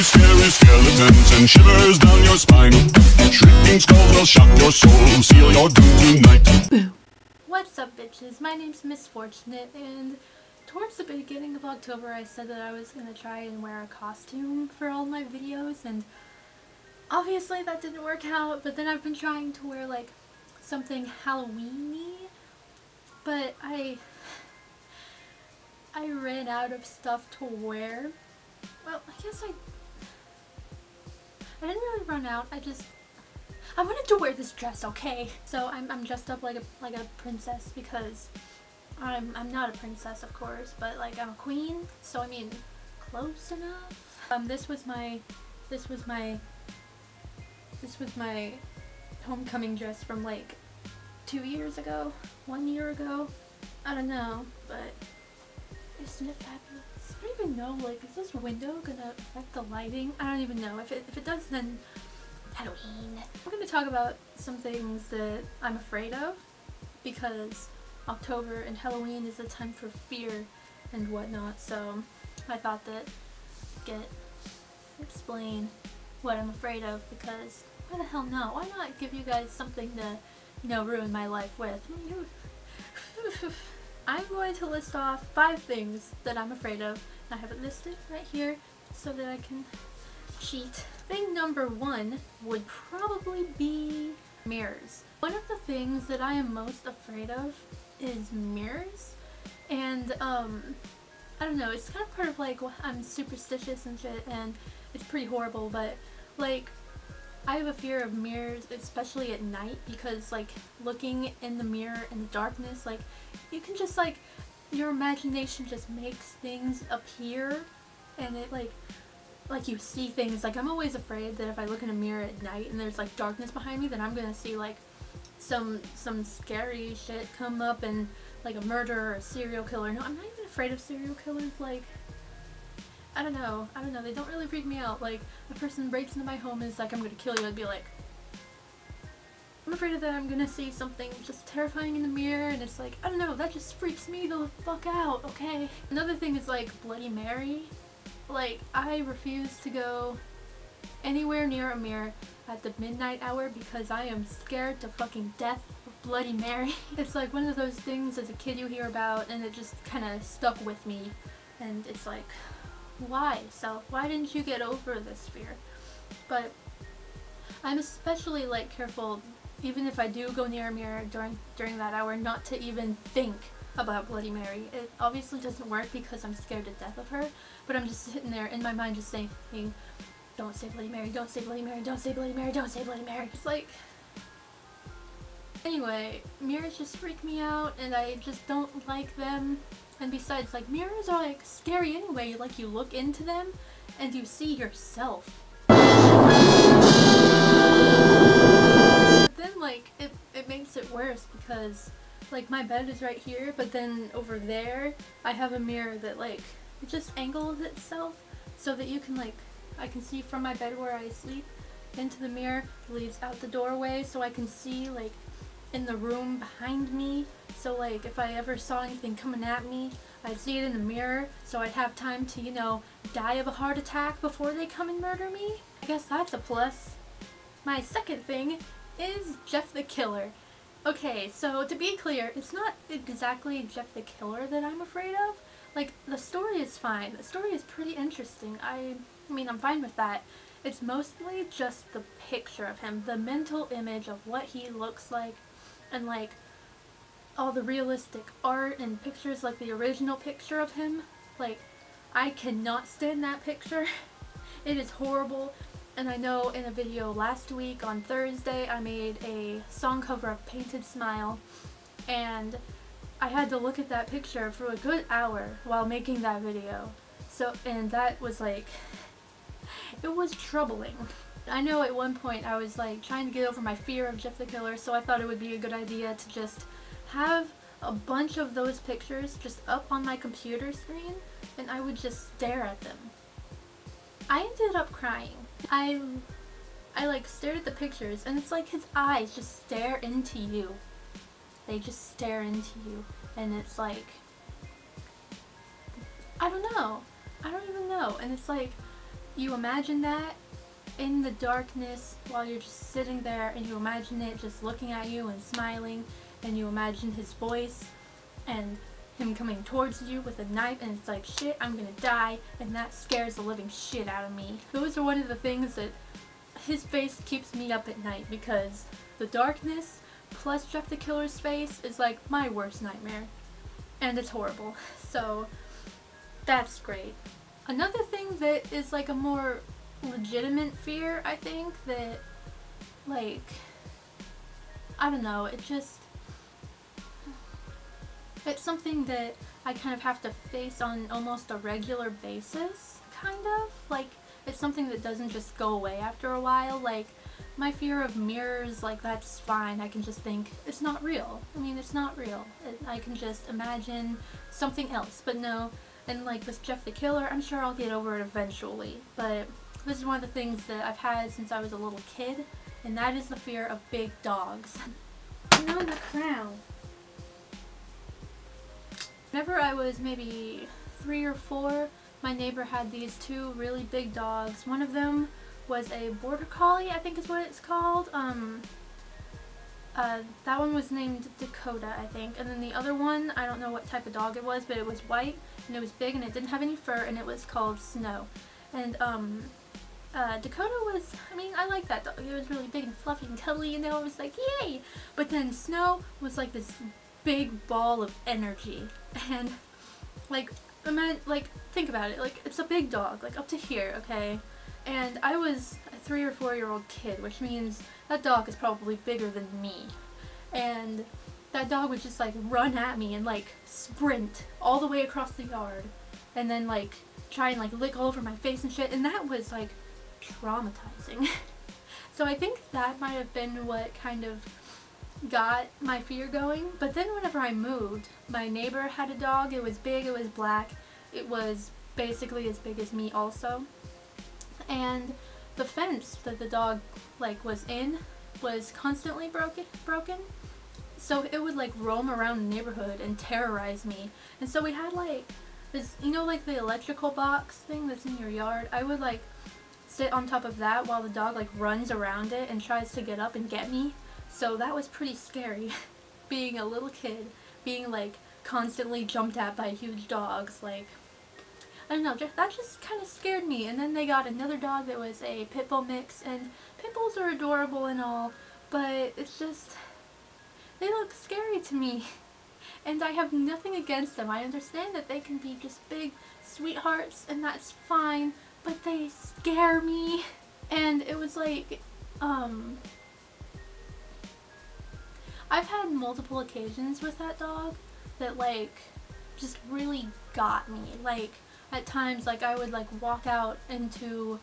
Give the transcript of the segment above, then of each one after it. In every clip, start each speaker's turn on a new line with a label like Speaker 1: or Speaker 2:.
Speaker 1: scary skeletons and shivers down your spine. Shrieking skulls will shock your soul, seal your doom tonight.
Speaker 2: Boo. What's up, bitches? My name's Misfortunate, and towards the beginning of October I said that I was gonna try and wear a costume for all my videos, and obviously that didn't work out, but then I've been trying to wear like something Halloween-y, but I ran out of stuff to wear. Well, I guess I didn't really run out. I wanted to wear this dress, okay? So I'm dressed up like a princess because I'm not a princess, of course, but like I'm a queen. So I mean, close enough. This was my homecoming dress from like 2 years ago, 1 year ago. I don't know, but isn't it fabulous? I don't even know, like, is this window gonna affect the lighting? I don't even know. If it does, then Halloween. I'm gonna talk about some things that I'm afraid of, because October and Halloween is a time for fear and whatnot, so I thought that explain what I'm afraid of, because why the hell not? Why not give you guys something to, you know, ruin my life with? I'm going to list off 5 things that I'm afraid of. I have it listed right here so that I can cheat. Thing number 1 would probably be mirrors. One of the things that I am most afraid of is mirrors, and I don't know, it's kind of part of like, I'm superstitious and shit, and it's pretty horrible, but like I have a fear of mirrors, especially at night, because like looking in the mirror in the darkness, like you can just like, your imagination just makes things appear, and it like you see things. Like I'm always afraid that if I look in a mirror at night and there's like darkness behind me, then I'm gonna see like some scary shit come up, and like a murderer or a serial killer. No, I'm not even afraid of serial killers. Like I don't know, they don't really freak me out. Like, a person breaks into my home and is like, I'm gonna kill you, I'd be like, I'm afraid of that. I'm gonna see something just terrifying in the mirror, and it's like, I don't know, that just freaks me the fuck out, okay? Another thing is like Bloody Mary. Like, I refuse to go anywhere near a mirror at the midnight hour because I am scared to fucking death of Bloody Mary. It's like one of those things as a kid you hear about, and it just kind of stuck with me, and it's like, why? So why didn't you get over this fear? But I'm especially like careful, even if I do go near a mirror during that hour, not to even think about Bloody Mary. It obviously doesn't work because I'm scared to death of her, but I'm just sitting there in my mind just saying, don't say Bloody Mary, don't say Bloody Mary, don't say Bloody Mary, don't say Bloody Mary. It's like, anyway, mirrors just freak me out, and I just don't like them. And besides, like, mirrors are like scary anyway. Like, you look into them and you see yourself. But then like it makes it worse because like my bed is right here, but then over there I have a mirror that like it just angles itself so that you can like, I can see from my bed where I sleep into the mirror, leads out the doorway, so I can see like in the room behind me. So like if I ever saw anything coming at me, I'd see it in the mirror, so I'd have time to, you know, die of a heart attack before they come and murder me. I guess that's a plus. My second thing is Jeff the Killer. Okay, so to be clear, it's not exactly Jeff the Killer that I'm afraid of. Like, the story is fine. The story is pretty interesting. I mean, I'm fine with that. It's mostly just the picture of him, the mental image of what he looks like, and like all the realistic art and pictures, like the original picture of him. Like, I cannot stand that picture. It is horrible. And I know in a video last week on Thursday I made a song cover of Painted Smile, and I had to look at that picture for a good hour while making that video. So, and that was like, it was troubling. I know at one point I was like trying to get over my fear of Jeff the Killer, so I thought it would be a good idea to just have a bunch of those pictures just up on my computer screen, and I would just stare at them. I ended up crying. I like stared at the pictures, and it's like his eyes just stare into you. They just stare into you, and it's like, I don't know. I don't even know. And it's like, you imagine that in the darkness while you're just sitting there, and you imagine it just looking at you and smiling, and you imagine his voice and him coming towards you with a knife, and it's like, shit, I'm gonna die, and that scares the living shit out of me. Those are one of the things that his face keeps me up at night, because the darkness plus Jeff the Killer's face is like my worst nightmare, and it's horrible. So that's great. Another thing that is like a more legitimate fear, I think, that, like, I don't know, it's something that I kind of have to face on almost a regular basis, kind of. Like, it's something that doesn't just go away after a while. Like, my fear of mirrors, like, that's fine. I can just think, it's not real. I mean, it's not real. I can just imagine something else. But no, and like with Jeff the Killer, I'm sure I'll get over it eventually. But this is one of the things that I've had since I was a little kid, and that is the fear of big dogs. And on the crown. Whenever I was maybe 3 or 4, my neighbor had these 2 really big dogs. One of them was a border collie, I think is what it's called. That one was named Dakota, I think. And then the other one, I don't know what type of dog it was, but it was white, and it was big, and it didn't have any fur, and it was called Snow. And Dakota was, I mean, I like that dog. It was really big and fluffy and cuddly, and I was like, yay! But then Snow was like this big ball of energy, and like, think about it, like, it's a big dog, like up to here, okay? And I was a 3 or 4-year-old kid, which means that dog is probably bigger than me. And that dog would just like run at me and like sprint all the way across the yard, and then like try and like lick all over my face and shit, and that was like traumatizing. So I think that might have been what kind of got my fear going. But then whenever I moved, my neighbor had a dog. It was big, it was black, it was basically as big as me also, and the fence that the dog like was in was constantly broken, so it would like roam around the neighborhood and terrorize me. And so we had like this, you know, like the electrical box thing that's in your yard. I would like sit on top of that while the dog like runs around it and tries to get up and get me. So that was pretty scary. Being a little kid, being like constantly jumped at by huge dogs, like, I don't know, that just kind of scared me. And then they got another dog that was a pit bull mix, and pit bulls are adorable and all, but it's just, they look scary to me. And I have nothing against them. I understand that they can be just big sweethearts, and that's fine, but they scare me. And it was like, I've had multiple occasions with that dog that like just really got me. Like, at times, like, I would like walk out into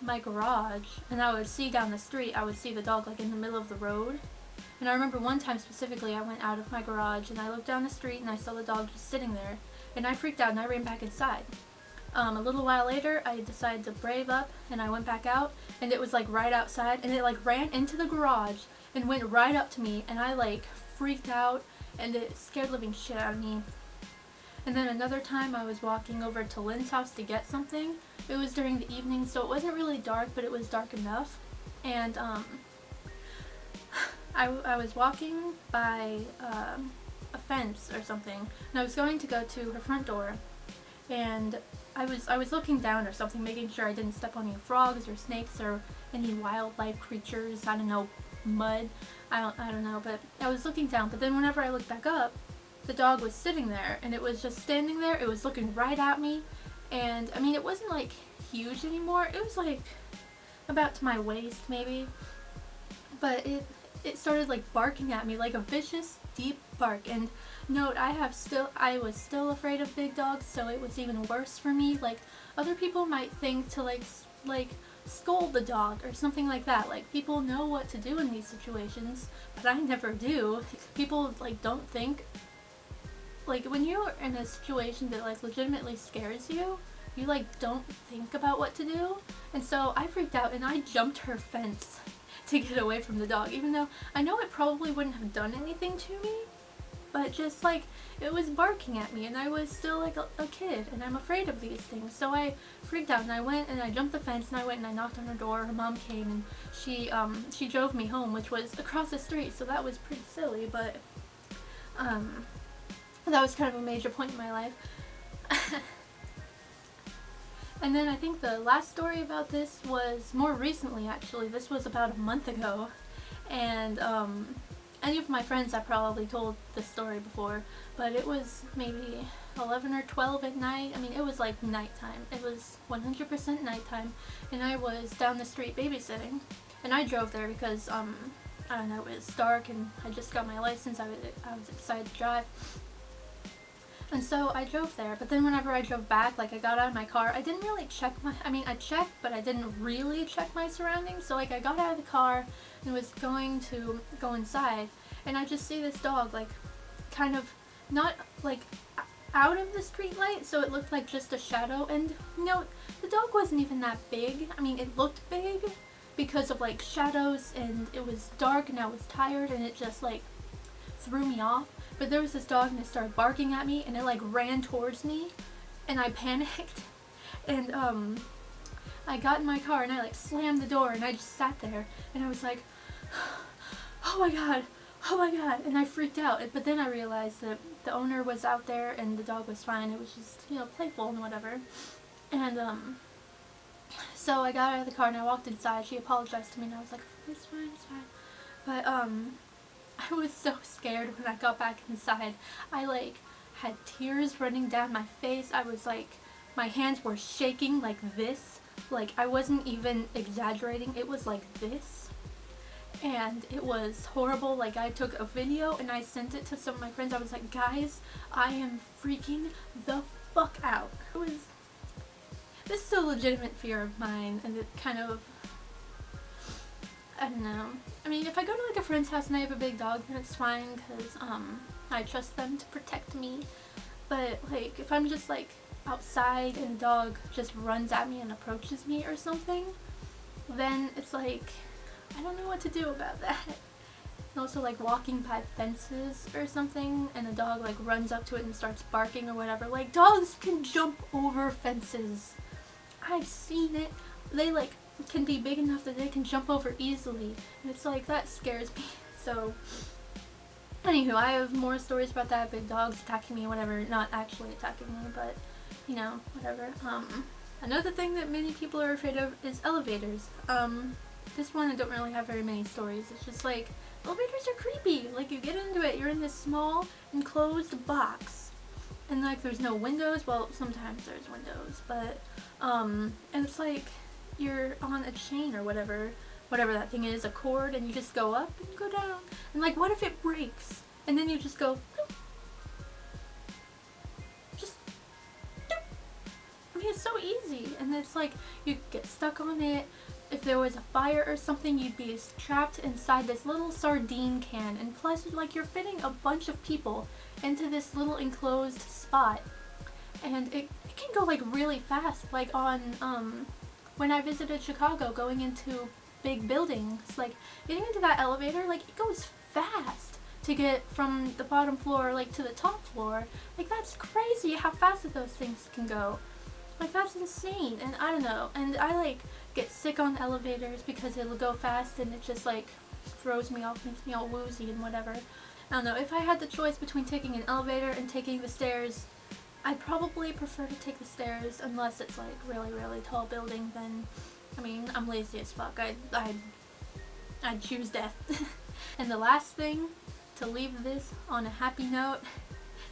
Speaker 2: my garage and I would see down the street, I would see the dog like in the middle of the road. And I remember one time specifically, I went out of my garage and I looked down the street and I saw the dog just sitting there, and I freaked out and I ran back inside. A little while later, I decided to brave up and I went back out, and it was like right outside, and it like ran into the garage and went right up to me, and I like freaked out and it scared the living shit out of me. And then another time I was walking over to Lynn's house to get something. It was during the evening, so it wasn't really dark, but it was dark enough. And I was walking by a fence or something, and I was going to go to her front door, and I was looking down or something, making sure I didn't step on any frogs or snakes or any wildlife creatures. I don't know, mud. I don't know, but I was looking down. But then whenever I looked back up, the dog was sitting there, and it was just standing there. It was looking right at me, and I mean, it wasn't like huge anymore. It was like about to my waist maybe, but it started like barking at me like a vicious deep bark. And note, I was still afraid of big dogs, so it was even worse for me. Like, other people might think to like scold the dog or something like that. Like, people know what to do in these situations, but I never do. People like don't think, like, when you're in a situation that like legitimately scares you, you like don't think about what to do. And so I freaked out and I jumped her fence to get away from the dog, even though I know it probably wouldn't have done anything to me. but just like it was barking at me, and I was still like a kid, and I'm afraid of these things. So I freaked out, and I went and I jumped the fence, and I went and I knocked on her door. Her mom came, and she drove me home, which was across the street, so that was pretty silly, but that was kind of a major point in my life. And then I think the last story about this was more recently, actually. This was about a month ago, and any of my friends have probably told this story before, but it was maybe 11 or 12 at night. I mean, it was like nighttime. It was 100% nighttime, and I was down the street babysitting, and I drove there because, I don't know, it was dark, and I just got my license. I was excited to drive. And so I drove there, but then whenever I drove back, like I got out of my car, I didn't really check I checked, but I didn't really check my surroundings. So like I got out of the car and was going to go inside, and I just see this dog like kind of not like out of the street light, so it looked like just a shadow. And you know, the dog wasn't even that big. I mean, it looked big because of like shadows, and it was dark, and I was tired, and it just like threw me off. But there was this dog, and it started barking at me, and it like ran towards me, and I panicked, and I got in my car, and I like slammed the door, and I just sat there, and I was like, oh my god, and I freaked out. But then I realized that the owner was out there, and the dog was fine. It was just, you know, playful and whatever. And so I got out of the car, and I walked inside. She apologized to me, and I was like, it's fine. But I was so scared when I got back inside. I like had tears running down my face. I was like, my hands were shaking like this. Like I wasn't even exaggerating. It was like this. And it was horrible. Like I took a video and I sent it to some of my friends. I was like, guys, I am freaking the fuck out. This is a legitimate fear of mine, and it kind of, I don't know. I mean, if I go to like a friend's house and they have a big dog, then it's fine because I trust them to protect me. But like if I'm just like outside and a dog just runs at me and approaches me or something, then it's like I don't know what to do about that. And also like walking by fences or something, and a dog like runs up to it and starts barking or whatever. Like dogs can jump over fences. I've seen it. They like can be big enough that they can jump over easily, and it's like that scares me. So anywho, I have more stories about that, big dogs attacking me, whatever. Not actually attacking me, but you know, whatever. Another thing that many people are afraid of is elevators. This one I don't really have very many stories. It's just like elevators are creepy. Like you get into it, you're in this small enclosed box, and like there's no windows. Well, sometimes there's windows, but and it's like you're on a chain or whatever that thing is, a cord, and you just go up and you go down. And like, what if it breaks? And then you just go, just, I mean, it's so easy. And it's like, you get stuck on it. If there was a fire or something, you'd be trapped inside this little sardine can. And plus, like, you're fitting a bunch of people into this little enclosed spot. And it can go like really fast. Like on, when I visited Chicago, going into big buildings, like getting into that elevator, like it goes fast to get from the bottom floor like to the top floor. Like that's crazy how fast that those things can go. Like that's insane. And I don't know, and I like get sick on elevators because it'll go fast and it just like throws me off, makes me all woozy and whatever. I don't know, if I had the choice between taking an elevator and taking the stairs, I'd probably prefer to take the stairs, unless it's like really tall building. Then I mean, I'm lazy as fuck. I'd choose death. And the last thing, to leave this on a happy note,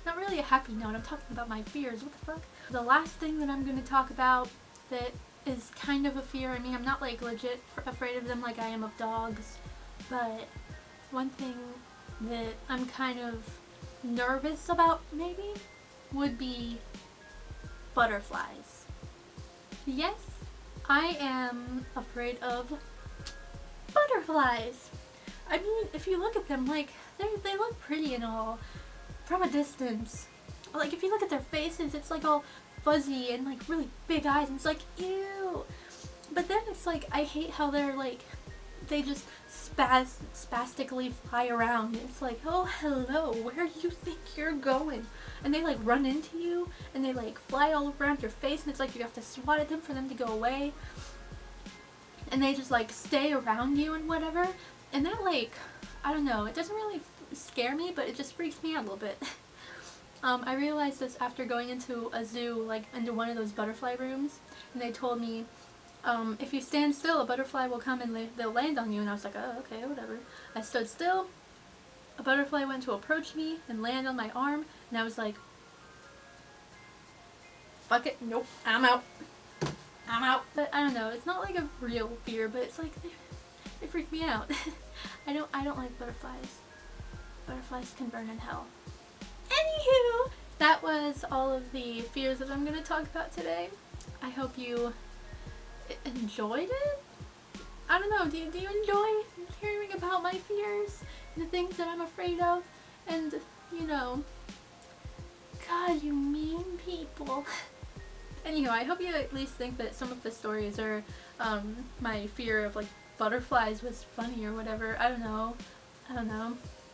Speaker 2: not really a happy note, I'm talking about my fears, what the fuck? The last thing that I'm going to talk about that is kind of a fear, I mean, I'm not like legit afraid of them like I am of dogs, but one thing that I'm kind of nervous about maybe would be butterflies. Yes, I am afraid of butterflies. I mean, if you look at them, like, they look pretty and all from a distance. Like, if you look at their faces, it's like all fuzzy and like really big eyes, and it's like, ew. But then it's like, I hate how they're like they just spastically fly around. It's like, oh hello, where do you think you're going? And they like run into you and they like fly all around your face, and it's like you have to swat at them for them to go away. And they just like stay around you and whatever. And that, like, I don't know, it doesn't really scare me, but it just freaks me out a little bit. I realized this after going into a zoo, like into one of those butterfly rooms, and they told me, if you stand still, a butterfly will come and they'll land on you. And I was like, oh, okay, whatever. I stood still, a butterfly went to approach me and land on my arm, and I was like, fuck it, nope, I'm out. I'm out. But I don't know, it's not like a real fear, but it's like, they freak me out. I don't like butterflies. Butterflies can burn in hell. Anywho, that was all of the fears that I'm going to talk about today. I hope you enjoyed it? I don't know, do you enjoy hearing about my fears and the things that I'm afraid of? And, you know, God, you mean people. Anyhow, I hope you at least think that some of the stories or my fear of like butterflies was funny or whatever. I don't know.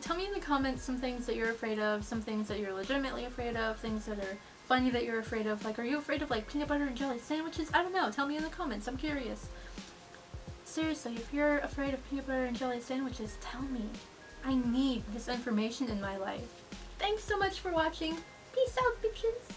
Speaker 2: Tell me in the comments some things that you're afraid of, some things that you're legitimately afraid of, things that are funny that you're afraid of. Like, are you afraid of like peanut butter and jelly sandwiches? I don't know. Tell me in the comments. I'm curious. Seriously, if you're afraid of peanut butter and jelly sandwiches, tell me. I need this information in my life. Thanks so much for watching. Peace out, bitches.